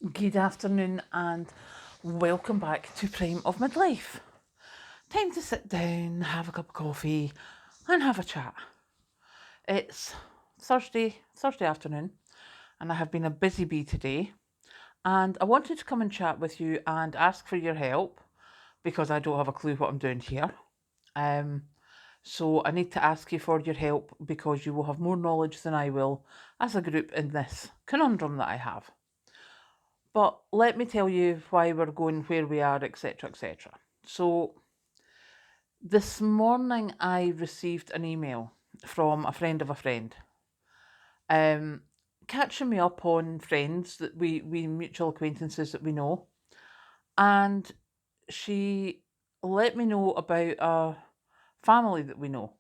Good afternoon and welcome back to Prime of Midlife. Time to sit down, have a cup of coffee, and have a chat. It's Thursday afternoon, and I have been a busy bee today. And I wanted to come and chat with you and ask for your help because I don't have a clue what I'm doing here. Um, so I need to ask you for your help because you will have more knowledge than I will as a group in this conundrum that I have. But let me tell you why we're going where we are, etc., etc. So, this morning I received an email from a friend of a friend, um, catching me up on friends that we mutual acquaintances that we know, and she let me know about a family that we know,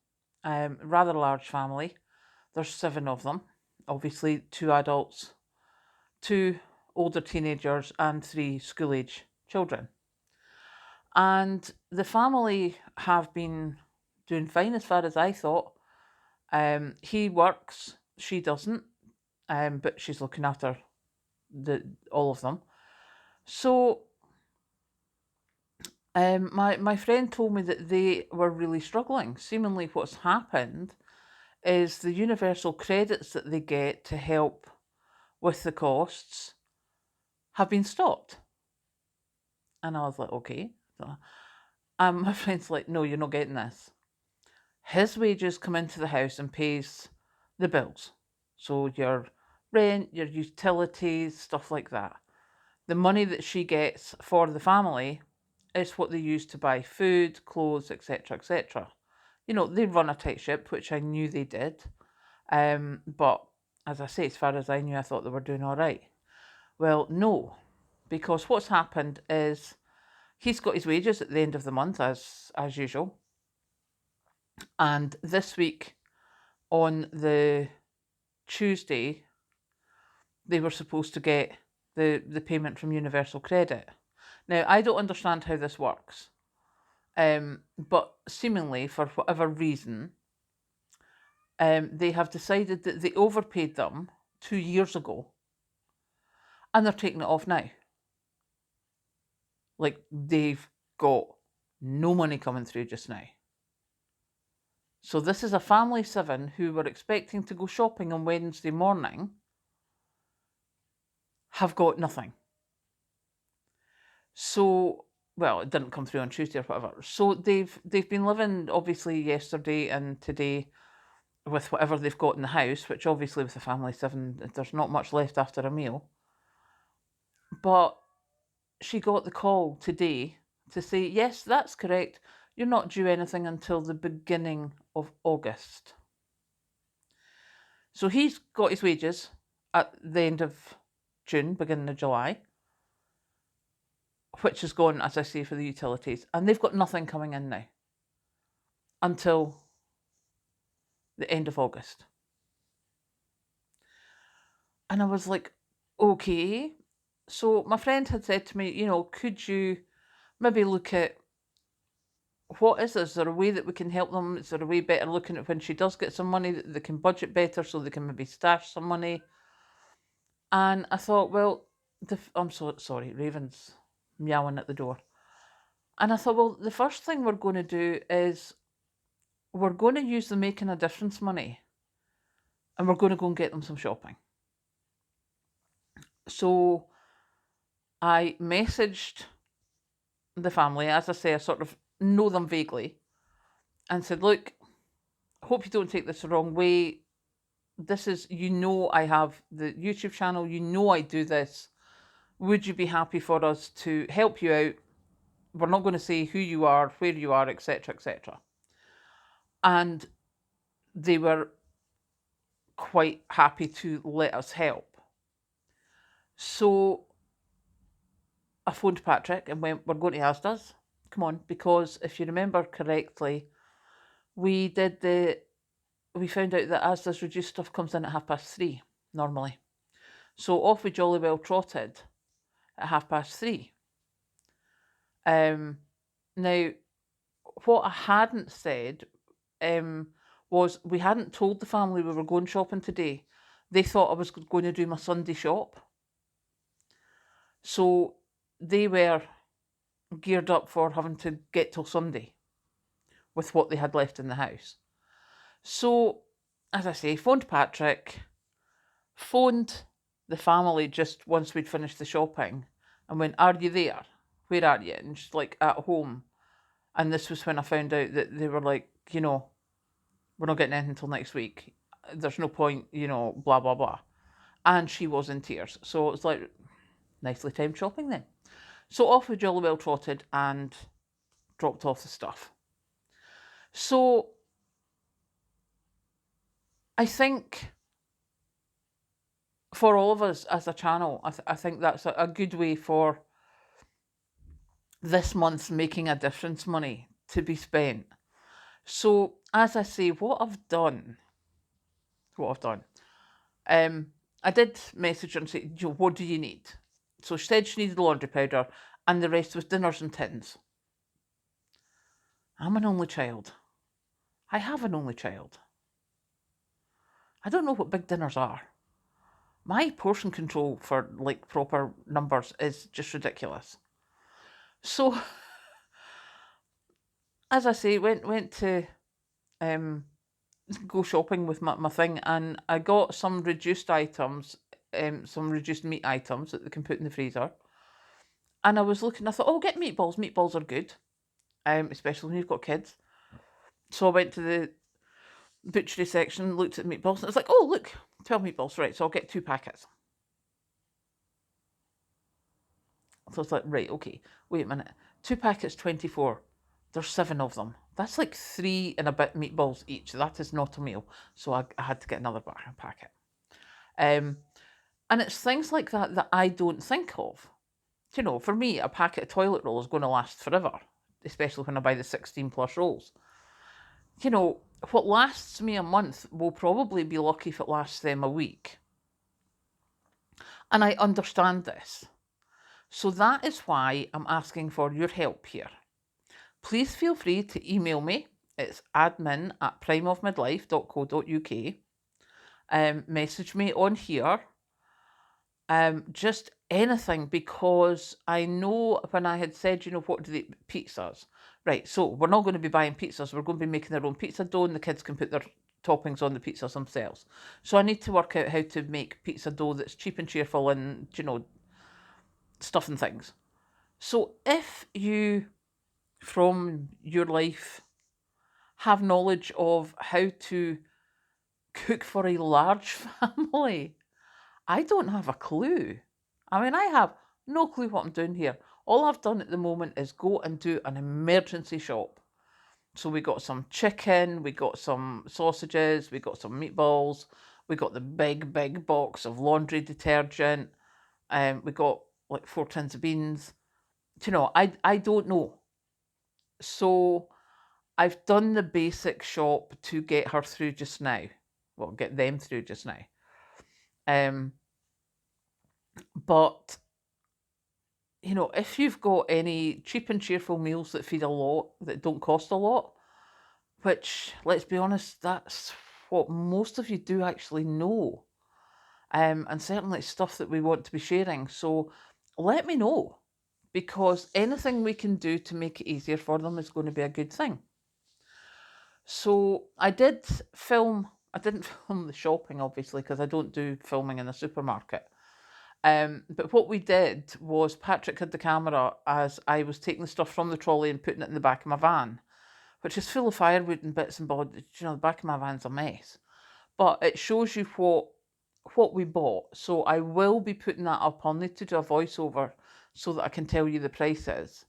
rather large family. There's 7 of them, obviously 2 adults, 2 older teenagers, and 3 school age children. And the family have been doing fine as far as I thought. He works, she doesn't, but she's looking after all of them. So my friend told me that they were really struggling. Seemingly, what's happened is the universal credits that they get to help with the costs have been stopped. And I was like, okay. My friend's like, no, you're not getting this. His wages come into the house and pays the bills. So your rent, your utilities, stuff like that. The money that she gets for the family is what they use to buy food, clothes, etc., etc. You know, they run a tight ship, which I knew they did. But as I say, as far as I knew, I thought they were doing all right. Well, no, because what's happened is he's got his wages at the end of the month, as usual. And this week, on the Tuesday, they were supposed to get the payment from Universal Credit. Now, I don't understand how this works, but seemingly, for whatever reason, they have decided that they overpaid them 2 years ago and they're taking it off now. Like, they've got no money coming through just now. So, this is a family 7 who were expecting to go shopping on Wednesday morning, have got nothing. So, well, it didn't come through on Tuesday or whatever. So they've been living obviously yesterday and today with whatever they've got in the house, which obviously with the family 7, there's not much left after a meal. But she got the call today to say, yes, that's correct. You're not due anything until the beginning of August. So he's got his wages at the end of June, beginning of July, which is gone, as I say, for the utilities. And they've got nothing coming in now until the end of August. And I was like, okay. So my friend had said to me, could you maybe look at what is this? Is there a way that we can help them? Is there a way better looking at when she does get some money that they can budget better so they can maybe stash some money? And I thought, well, I'm so sorry, Raven's meowing at the door. And I thought, well, the first thing we're going to do is we're going to use the making a difference money and we're going to go and get them some shopping. So I messaged the family, as I say, I sort of know them vaguely, and said, look, hope you don't take this the wrong way. This is, I have the YouTube channel, I do this. Would you be happy for us to help you out? We're not going to say who you are, where you are, etc., etc. And they were quite happy to let us help. So I phoned Patrick and went, we're going to Asda's. Come on, because if you remember correctly, we found out that Asda's reduced stuff comes in at 3:30 normally. So off we jolly well trotted at 3:30. Now, what I hadn't said was we hadn't told the family we were going shopping today. They thought I was going to do my Sunday shop. So they were geared up for having to get till Sunday with what they had left in the house. So, as I say, phoned Patrick, phoned the family just once we'd finished the shopping and went, "Are you there? Where are you?" And she's like, "At home." And this was when I found out that they were like, "We're not getting anything until next week. There's no point, blah, blah, blah." And she was in tears. So it was like, nicely timed shopping then. So off we jolly well trotted and dropped off the stuff. So I think for all of us as a channel, I think that's a good way for this month's Making a Difference money to be spent. So as I say, what I've done, I did message her and say, "What do you need?" So she said she needed laundry powder and the rest was dinners and tins. I'm an only child. I have an only child. I don't know what big dinners are. My portion control for like proper numbers is just ridiculous. So, as I say, went to go shopping with my thing, and I got some reduced items, some reduced meat items that they can put in the freezer. And I was looking, I thought, oh, get meatballs. Meatballs are good, especially when you've got kids. So I went to the butchery section, looked at meatballs, and it was like, oh, look, 12 meatballs, right, so I'll get 2 packets. So it's like, right, okay, wait a minute. 2 packets, 24. There's 7 of them. That's like 3 and a bit meatballs each. That is not a meal. So I had to get another packet. And it's things like that that I don't think of. For me, a packet of toilet roll is going to last forever, especially when I buy the 16 plus rolls. What lasts me a month will probably be lucky if it lasts them a week. And I understand this. So that is why I'm asking for your help here. Please feel free to email me. It's admin@primeofmidlife.co.uk. Message me on here. Just anything, because I know when I had said, what do they pizzas? Right, so we're not going to be buying pizzas. We're going to be making their own pizza dough, and the kids can put their toppings on the pizzas themselves. So I need to work out how to make pizza dough that's cheap and cheerful and, stuff and things. So if you, from your life, have knowledge of how to cook for a large family, I don't have a clue. I mean, I have no clue what I'm doing here. All I've done at the moment is go and do an emergency shop. So we got some chicken, we got some sausages, we got some meatballs, we got the big box of laundry detergent, we got like 4 tins of beans. I don't know. So I've done the basic shop to get her through just now. Well, get them through just now. But if you've got any cheap and cheerful meals that feed a lot, that don't cost a lot, which, let's be honest, that's what most of you do actually know. And certainly stuff that we want to be sharing. So let me know, because anything we can do to make it easier for them is going to be a good thing. So I didn't film the shopping, obviously, because I don't do filming in the supermarket. But what we did was Patrick had the camera as I was taking the stuff from the trolley and putting it in the back of my van, which is full of firewood and bits and bobs. The back of my van's a mess. But it shows you what we bought. So I will be putting that up. I'll need to do a voiceover so that I can tell you the prices.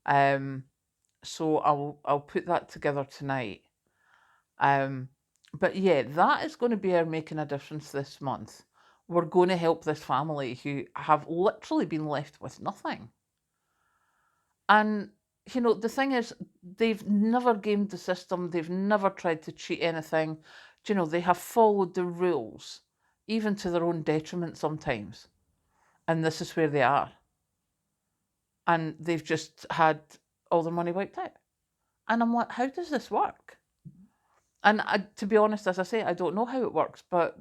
So I'll put that together tonight. But yeah, that is going to be our Making a Difference this month. We're going to help this family who have literally been left with nothing. And, the thing is, they've never gamed the system. They've never tried to cheat anything. They have followed the rules, even to their own detriment sometimes. And this is where they are. And they've just had all their money wiped out. And I'm like, how does this work? And to be honest, as I say, I don't know how it works, but,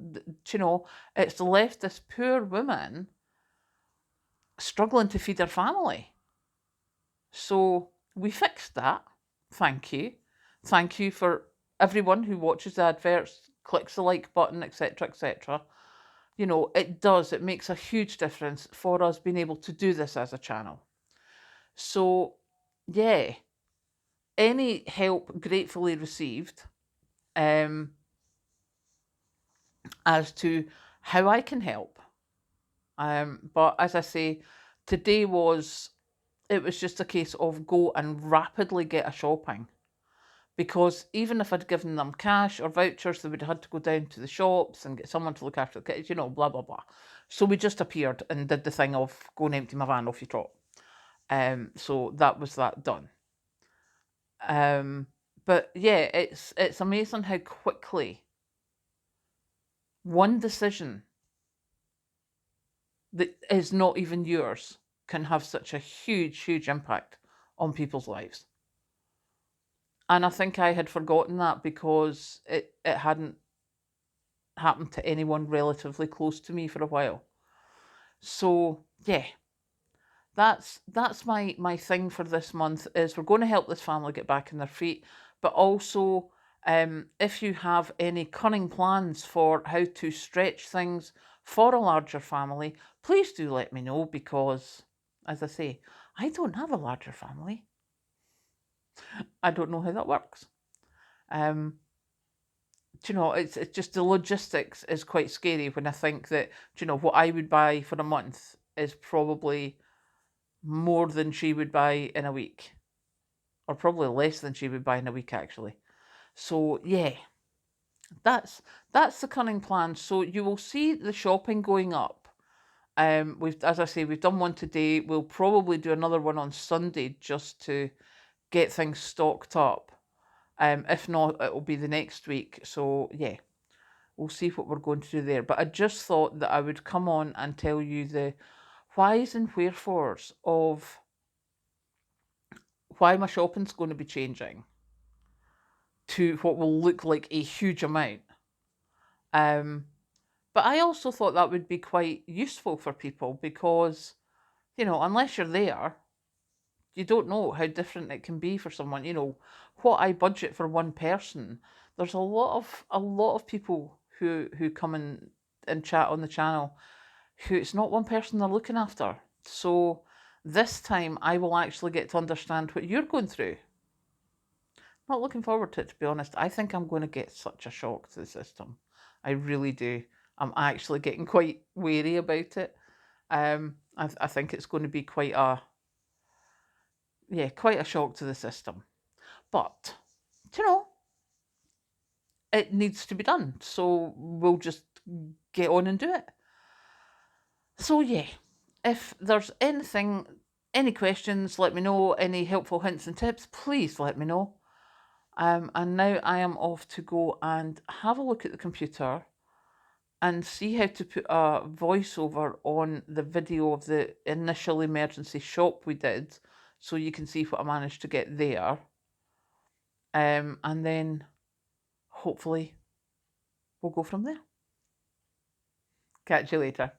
it's left this poor woman struggling to feed her family. So we fixed that. Thank you. Thank you for everyone who watches the adverts, clicks the like button, etc., etc. You know, it makes a huge difference for us being able to do this as a channel. So, yeah, any help gratefully received as to how I can help. But as I say, today it was just a case of go and rapidly get a shopping. Because even if I'd given them cash or vouchers, they would have had to go down to the shops and get someone to look after the kids, you know, blah, blah, blah. So we just appeared and did the thing of go and empty my van, off you trot. So that was that done. But yeah, it's amazing how quickly one decision that is not even yours can have such a huge, huge impact on people's lives. And I think I had forgotten that because it hadn't happened to anyone relatively close to me for a while. So yeah, that's my thing for this month is we're going to help this family get back on their feet, but also if you have any cunning plans for how to stretch things for a larger family, please do let me know, because as I say, I don't have a larger family. I don't know how that works. Do you know, it's just the logistics is quite scary when I think that, do you know, what I would buy for a month is probably more than she would buy in a week, or probably less than she would buy in a week actually. So yeah, that's the cunning plan. So you will see the shopping going up. We've, as I say, we've done one today. We'll probably do another one on Sunday just to get things stocked up. If not, it will be the next week. So yeah, we'll see what we're going to do there. But I just thought that I would come on and tell you the whys and wherefores of why my shopping's going to be changing to what will look like a huge amount. But I also thought that would be quite useful for people because, you know, unless you're there, you don't know how different it can be for someone. You know, what I budget for one person, there's a lot of people who come and chat on the channel who it's not one person they're looking after. So this time I will actually get to understand what you're going through. Not looking forward to it, to be honest. I think I'm going to get such a shock to the system. I really do. I'm actually getting quite wary about it. I think it's going to be quite a shock to the system. But, you know, it needs to be done. So we'll just get on and do it. So yeah, if there's anything, any questions, let me know. Any helpful hints and tips, please let me know. And now I am off to go and have a look at the computer and see how to put a voiceover on the video of the initial emergency shop we did, so you can see what I managed to get there. And then hopefully we'll go from there. Catch you later.